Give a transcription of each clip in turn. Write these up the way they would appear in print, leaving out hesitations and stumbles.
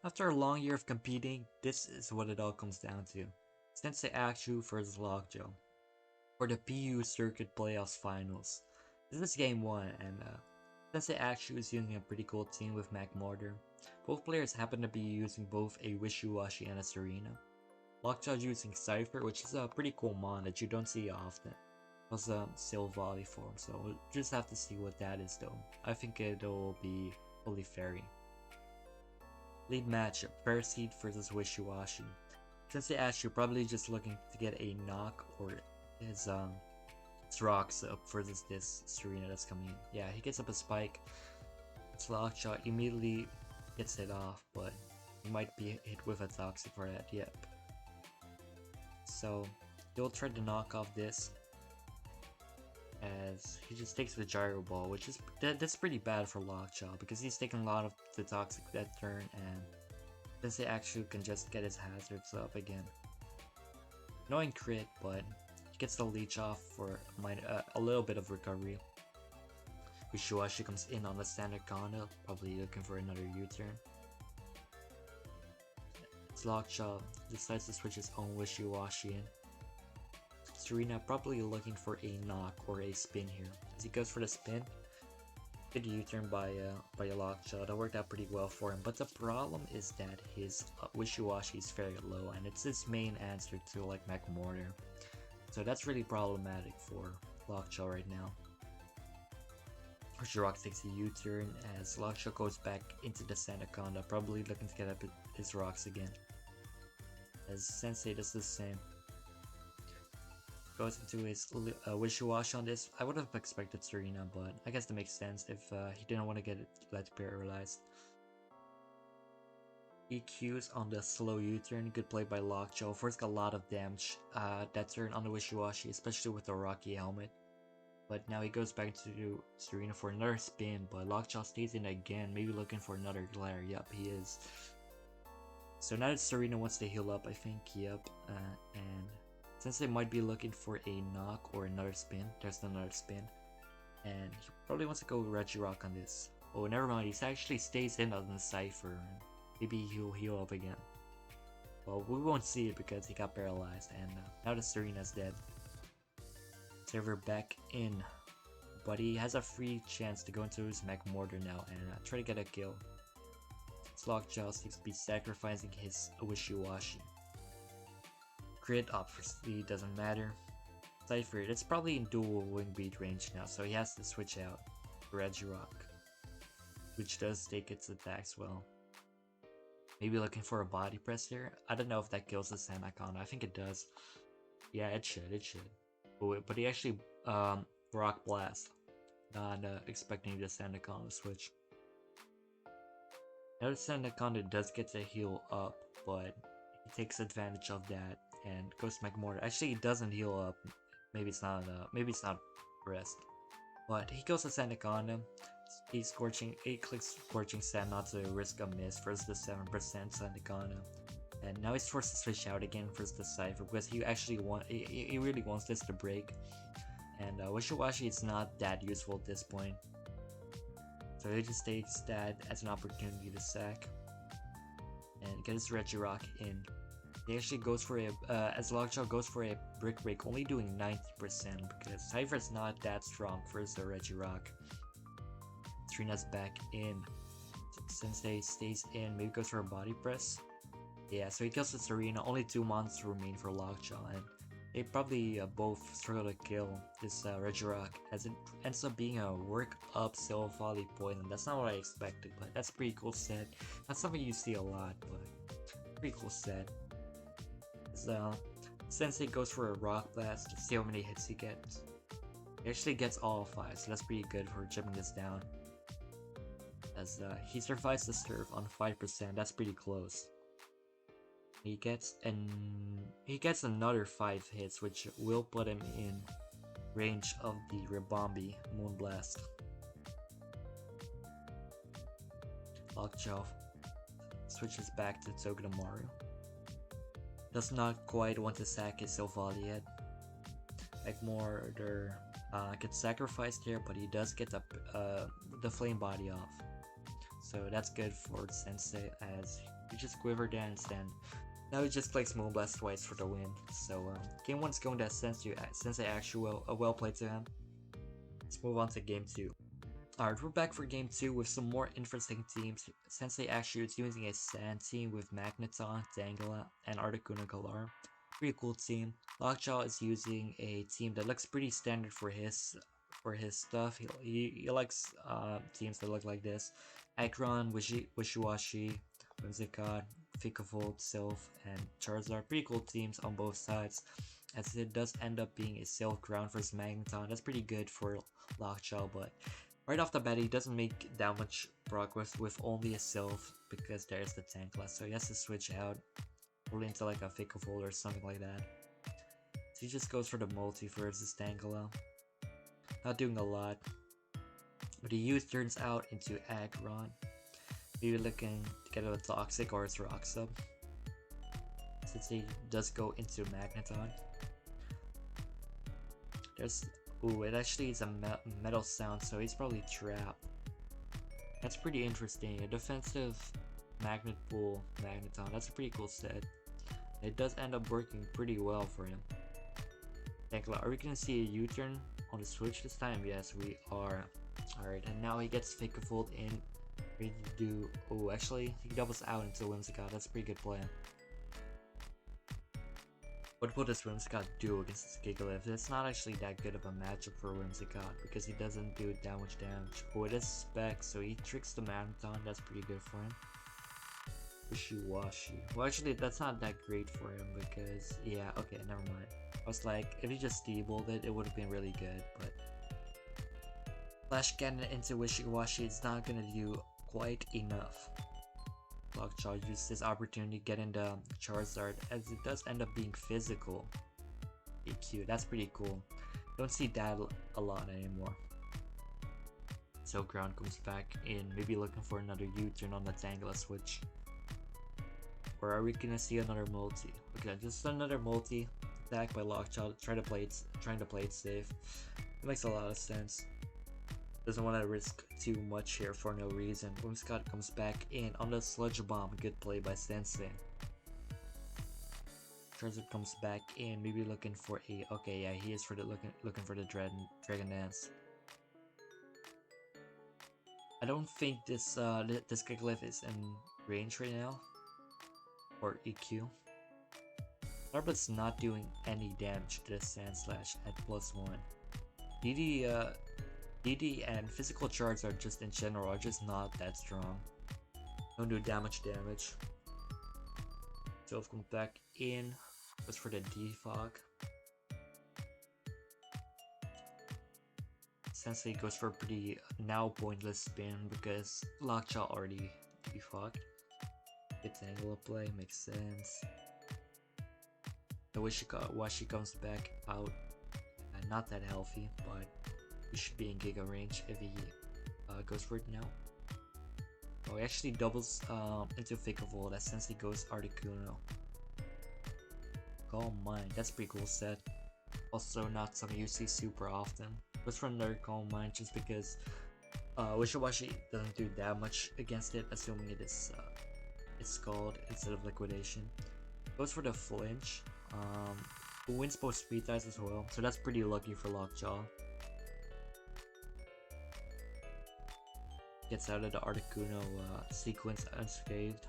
After a long year of competing, this is what it all comes down to. Sensei Akshu versus Lockjaw for the PU Circuit Playoffs Finals. This is game 1 and Sensei Akshu is using a pretty cool team with Mac Mortar. Both players happen to be using both a Wishy-Washy and a Serena. Lockjaw is using Cypher, which is a pretty cool mon that you don't see often. It was a Sail Volley form, so we'll just have to see what that is though. I think it'll be fully fairy. Lead matchup, Paraseed versus Wishy-Washy. Sensei Ash, you're probably just looking to get a knock or his rocks up versus this Serena that's coming in. Yeah, he gets up a spike. Lockjaw immediately gets it off, but he might be hit with a toxic for that, yep. So he'll try to knock off this as he just takes the gyro ball, which is that's pretty bad for Lockjaw because he's taking a lot of the toxic that turn, and Sensei actually can just get his hazards up again. Annoying crit, but he gets the leech off for a little bit of recovery. Wishy-Washy comes in on the standard condo, probably looking for another U-turn. Lockjaw decides to switch his own Wishy-Washy in. Serena probably looking for a knock or a spin here. As he goes for the spin, good U-turn by Lockjaw. That worked out pretty well for him. But the problem is that his Wishy-Washy is very low, and it's his main answer to like Mac Mortar. So that's really problematic for Lockjaw right now. Rock takes a U-turn as Lockjaw goes back into the Sandaconda, probably looking to get up his rocks again. As Sensei does the same. Goes into his Wishy-Washy on this. I would have expected Serena, but I guess that makes sense if he didn't want to get it let paralyzed. EQs on the slow U-turn, good play by Lockjaw. First got a lot of damage that turn on the Wishy-Washy, especially with the Rocky helmet. But now he goes back to Serena for another spin, but Lockjaw stays in again, maybe looking for another glare. Yep, he is. So now that Serena wants to heal up, I think, yep. And since they might be looking for a knock or another spin, there's another spin. And he probably wants to go Regirock on this. Oh, never mind, he actually stays in on the Cypher. Maybe he'll heal up again. Well, we won't see it because he got paralyzed, and now the Serena's dead. Server back in, but he has a free chance to go into his Mac Mortar now and try to get a kill. Lockjaw seems to be sacrificing his Wishy-Washy. Crit obviously doesn't matter. Cypher, it's probably in dual wing beat range now, so he has to switch out Regirock, which does take its attacks well. Maybe looking for a body press here. I don't know if that kills the Sandaconda. I think it does. Yeah, it should. But he actually Rock Blast, not expecting the Sandaconda to switch. Now the Sandaconda does get to heal up, but he takes advantage of that and goes to Mac Mortar. Actually, he doesn't heal up. Maybe it's not rest. But he goes to Sandaconda. He clicks Scorching Sand not to risk a miss versus the 7% Sandaconda. And now he's forced to switch out again versus the Cypher because he actually he really wants this to break. And Wishy-Washy is not that useful at this point. So he just takes that as an opportunity to sack and get his Regirock in. He actually goes for a, as Lockjaw goes for a Brick Break, only doing 90% because Cypher's not that strong versus the Regirock. Serena's back in. Sensei stays in, maybe goes for a Body Press. Yeah, so he kills the Serena, only 2 monsters remain for Lockjaw, and they probably both struggle to kill this Regirock, as it ends up being a work up Sail Volley poison. That's not what I expected, but that's pretty cool set. Not something you see a lot, but pretty cool set. Sensei goes for a Rock Blast to see how many hits he gets. He actually gets all 5, so that's pretty good for chipping this down. As he survives the surf on 5%, that's pretty close. He gets another 5 hits, which will put him in range of the Ribombi Moonblast. Lockjaw switches back to Togedemaru. Does not quite want to sack his Silvally yet. Mac Mortar gets sacrificed here, but he does get the flame body off. so that's good for Sensei as he just Quiver Dance and now he just plays Moonblast twice for the win. So game 1's going to Sensei actually well played to him. Let's move on to game 2. Alright, we're back for game 2 with some more interesting teams. Sensei actually is using a Sand team with Magneton, Tangela, and Articuno Galar. Pretty cool team. Lockjaw is using a team that looks pretty standard for his stuff. He likes teams that look like this. Aggron, Wishiwashi, Whimsicott, Vikavolt, Sylph, and Charizard. Pretty cool teams on both sides, as it does end up being a Sylph ground versus Magneton. That's pretty good for Lockjaw, but right off the bat he doesn't make that much progress with only a Sylph because there's the Tankla, so he has to switch out, probably into like a Vikavolt or something like that. So he just goes for the multi versus Tangela. Not doing a lot, but the use turns out into Aggron. Maybe looking to get a Toxic or a Rocks up, since he does go into Magneton. There's it actually is a metal sound, so he's probably trapped. That's pretty interesting. A defensive Magnet Pool Magneton. That's a pretty cool set. It does end up working pretty well for him. Are we gonna see a U-turn on the switch this time? Yes, we are. Alright, and now he gets Vikavolt in. Ready to do. Oh, actually, he doubles out into Whimsicott. That's a pretty good play. What will this Whimsicott do against this Gigalith? It's not actually that good of a matchup for Whimsicott because he doesn't do that much damage. Oh, it is Spec, so he tricks the Magneton. That's pretty good for him. Wishiwashi. Well, actually, that's not that great for him because, yeah, okay, never mind. I was like, if he just Steebled it, it would have been really good, but Flash Cannon into Wishiwashi is not gonna do quite enough. Lockjaw uses this opportunity to get into Charizard as it does end up being physical. EQ, that's pretty cool. Don't see that a lot anymore. So Ground comes back in, maybe looking for another U-turn on the Tangela switch. Or are we gonna see another multi? Okay, just another multi attack by Lockjaw, trying to play it safe. It makes a lot of sense. Doesn't want to risk too much here for no reason. Whimsicott comes back in on the Sludge Bomb. Good play by Sensei. Charizard comes back in, maybe looking for a. Okay, yeah, he is for the looking for the Dragon Dance. I don't think this this Gigalith is in range right now, or EQ. Arbit's not doing any damage to the Sand Slash at +1. DD and physical charts are just in general are just not that strong. Don't do that much damage. Sylph comes back in, goes for the defog. Sensei goes for a pretty now pointless spin because Lockjaw already defogged. It's angle of play, makes sense. The Wishiwashi comes back out, not that healthy, but he should be in Giga range if he goes for it now. Oh, he actually doubles into Vikavolt as Sensei goes Articuno. Calm Mind, that's a pretty cool set. Also not something you see super often. Goes for another Calm Mind just because Wishiwashi doesn't do that much against it, assuming it is it's called instead of Liquidation. Goes for the Flinch. Wins both speed types as well, so that's pretty lucky for Lockjaw. Gets out of the Articuno sequence unscathed.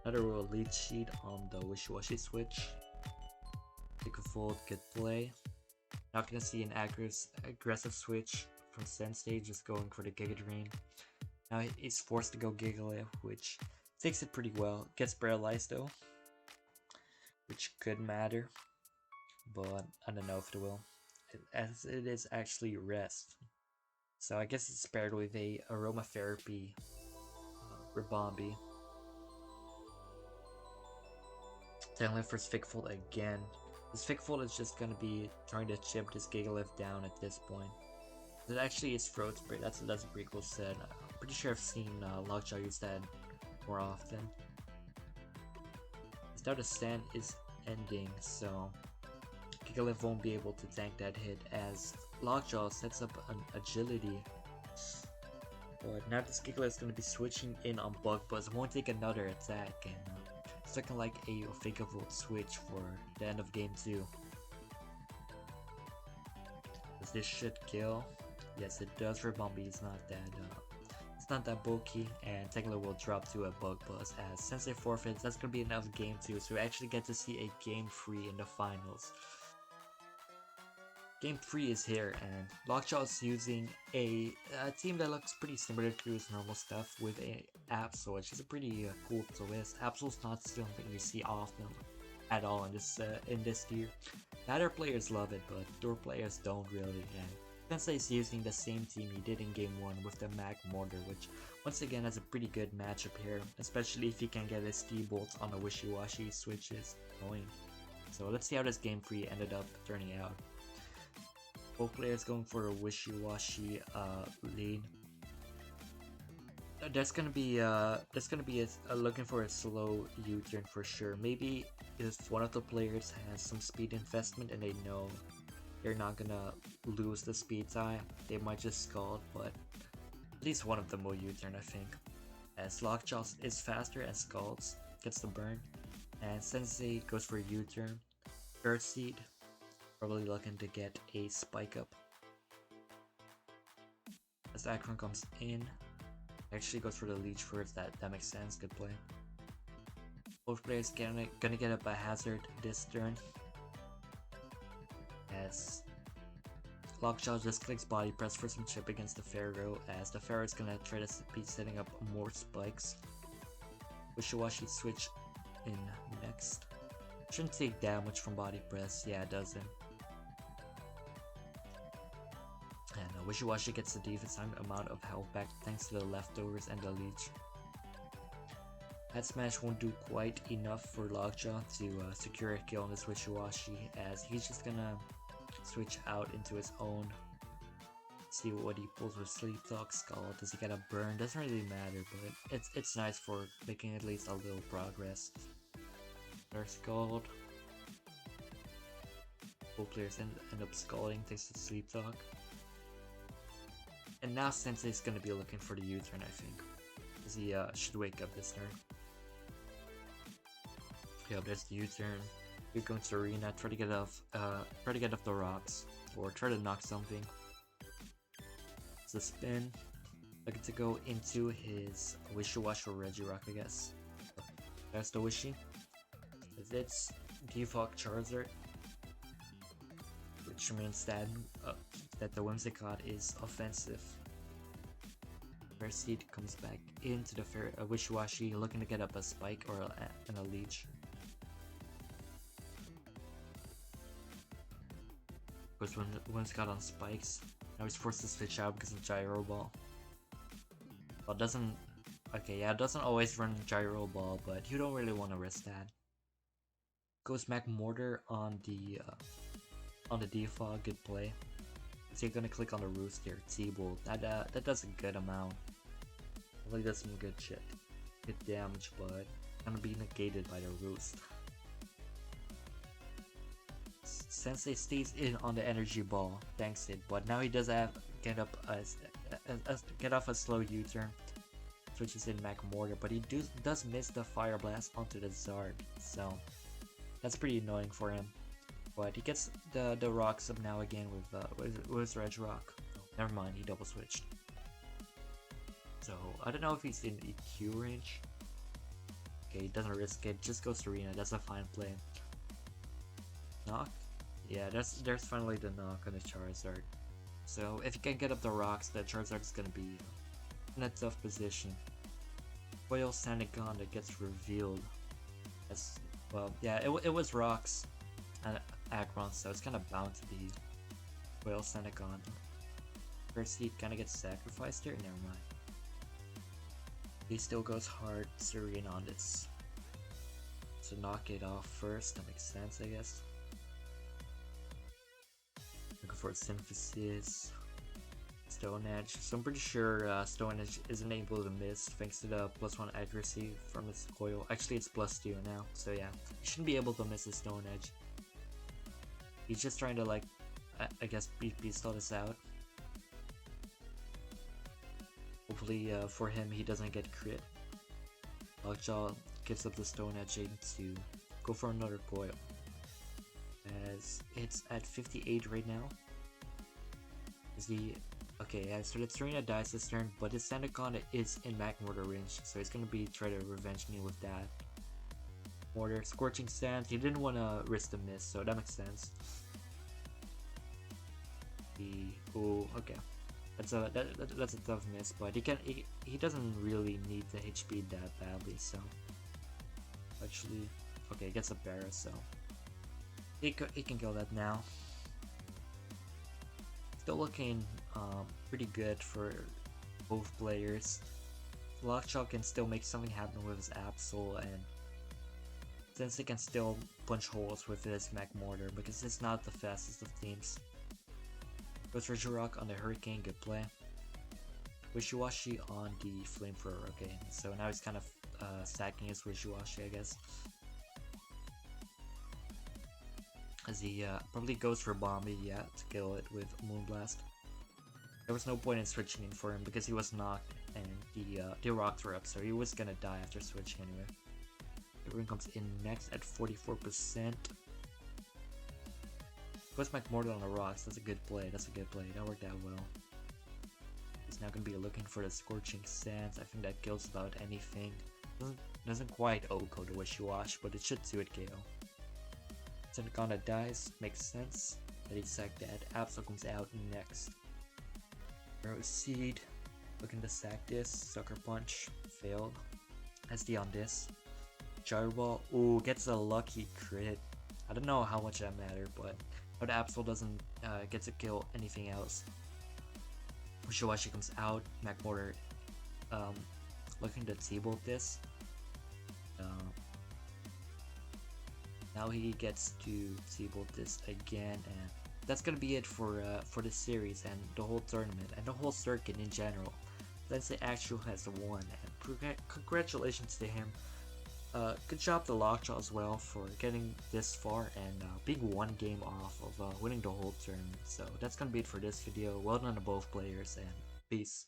Another lead sheet on the Wishiwashi switch. Vikavolt, good play. Not gonna see an aggressive switch from Sensei, just going for the Giga Drain. Now he's forced to go Gigalith, which takes it pretty well. Gets paralyzed though, which could matter, but I don't know if it will, as it is actually rest. So I guess it's paired with a Aromatherapy Ribombee. Tangela versus Vikavolt again. This Vikavolt is just gonna be trying to chip this Gigalith down at this point. It actually is Throat Spray. That's a pretty cool set. I'm pretty sure I've seen Lockjaw use that more often. Now the sand is ending, so Gigalith won't be able to tank that hit as Lockjaw sets up an agility. But now this Giggler is going to be switching in on Bug Buzz. Won't take another attack, and it's looking like a fakeable switch for the end of game 2. Does this shit kill? Yes, it does for Bumpy. It's not that bulky, and Tekla will drop to a Bug Buzz. As Sensei forfeits, that's gonna be enough game 2, so we actually get to see a game 3 in the finals. Game 3 is here, and Lockjaw is using a team that looks pretty similar to his normal stuff with a Absol, which is a pretty cool twist. Absol's not something you see often at all in this tier. The other players love it, but door players don't really. And Sensei is using the same team he did in game 1 with the Mag Mortar, which once again has a pretty good matchup here, especially if he can get his T-Bolts on the wishy-washy switches going. So let's see how this game 3 ended up turning out. Both players going for a wishy-washy lead. There's gonna be looking for a slow U-turn for sure. Maybe if one of the players has some speed investment and they know they're not gonna lose the speed tie, they might just scald, but at least one of them will U-turn, I think. As Lockjaw is faster and scalds, gets the burn, and Sensei goes for a U-turn. Earth Seed, probably looking to get a spike up. As Akron comes in, actually goes for the leech first. That makes sense. Good play. Both players gonna get up a hazard this turn. As Lockjaw just clicks body press for some chip against the Pharaoh, as the Pharaoh is gonna try to be setting up more spikes. Wishy-washy switch in next. Shouldn't take damage from body press. Yeah, it doesn't. And Wishy-washy gets the defense amount of health back thanks to the leftovers and the leech. That smash won't do quite enough for Lockjaw to secure a kill on this Wishy-washy, as he's just gonna switch out into his own. See what he pulls with Sleep Talk. Skull. Does he get a burn? Doesn't really matter, but it's nice for making at least a little progress. There's Scald. Both players end up scalding thanks to Sleep Talk. And now Sensei's gonna be looking for the U-turn, I think. Because he should wake up this turn. Yep, there's the U-turn. Here goes to Arena, try to get off the rocks. Or try to knock something. It's a spin. Looking to go into his Wishy-washy or Regirock, I guess. There's the Wishy. It's default Charizard, which means that the Whimsicott is offensive. Rare Seed comes back into the Wishy-washy, looking to get up a spike or a leech. Goes when Whimsicott on spikes. Now he's forced to switch out because of Gyro Ball. Well, it doesn't. Okay, yeah, it doesn't always run Gyro Ball, but you don't really want to risk that. Goes Mag Mortar on the default. Good play. So you're gonna click on the roost here, T-Bolt. That does a good amount. Really does some good shit. Good damage, but gonna be negated by the roost. Sensei stays in on the energy ball, thanks it, but now he does have get off a slow U-turn. Switches in Mag Mortar, but he does miss the Fire Blast onto the Zard, so that's pretty annoying for him. But he gets the rocks up now again with Regirock. Oh, never mind, he double switched. So I don't know if he's in EQ range. Okay, he doesn't risk it, just goes to Arena. That's a fine play. Knock? Yeah, there's finally the knock on the Charizard. So if you can get up the rocks, the Charizard's gonna be in a tough position. Foil Sandicon that gets revealed. As well, yeah, it was rocks and Akron, so it's kind of bound to be Foil Sandicon. First Seed kind of gets sacrificed here. Never mind. He still goes hard Serene on this. So knock it off first. That makes sense, I guess. Looking for Synthesis. Stone Edge. So I'm pretty sure Stone Edge isn't able to miss thanks to the +1 accuracy from its coil. Actually, it's +2 now. So yeah, he shouldn't be able to miss the Stone Edge. He's just trying to, like, I guess, stall this out. Probably for him, he doesn't get crit. Lockjaw gives up the stone edging to go for another coil. As it's at 58 right now. Is the okay? Yeah, so the Serena dies this turn, but his Sandacon is in Mac Mortar range, so he's gonna be trying to revenge me with that. Mortar, Scorching Sands. He didn't want to risk the miss, so that makes sense. Okay. That's a tough miss, but he doesn't really need the HP that badly, so actually okay, he gets a Barra, so he can kill that now. Still looking pretty good for both players. Lockjaw can still make something happen with his Absol, and since he can still punch holes with his Mech Mortar because it's not the fastest of teams. Goes for Jurok on the Hurricane, good play. Wishiwashi on the Flamethrower, okay, so now he's kind of stacking his Wishiwashi, I guess. As he probably goes for Bombi, yeah, to kill it with Moonblast. There was no point in switching in for him because he was knocked and the rocks were up, so he was gonna die after switching anyway. The rune comes in next at 44%. Puts McMortal on the rocks, that's a good play, that worked out well. He's now gonna be looking for the Scorching Sands, I think that kills about anything. Doesn't quite Oko the Wishiwashi, but it should do it KO. Sandacon dies, makes sense. That he sacked that. Absol comes out next. Proceed, looking to sack this. Sucker Punch, failed. SD on this. Gyro Ball, ooh, gets a lucky crit. I don't know how much that mattered, but Absol doesn't get to kill anything else. Wishiwashi comes out. MacMortar looking to T-bolt this. Now he gets to T-bolt this again, and that's gonna be it for the series and the whole tournament and the whole circuit in general. Sensei Actual has won, and congratulations to him. Good job to Lockjaw as well for getting this far and being one game off of winning the whole tournament. So that's gonna be it for this video. Well done to both players, and peace.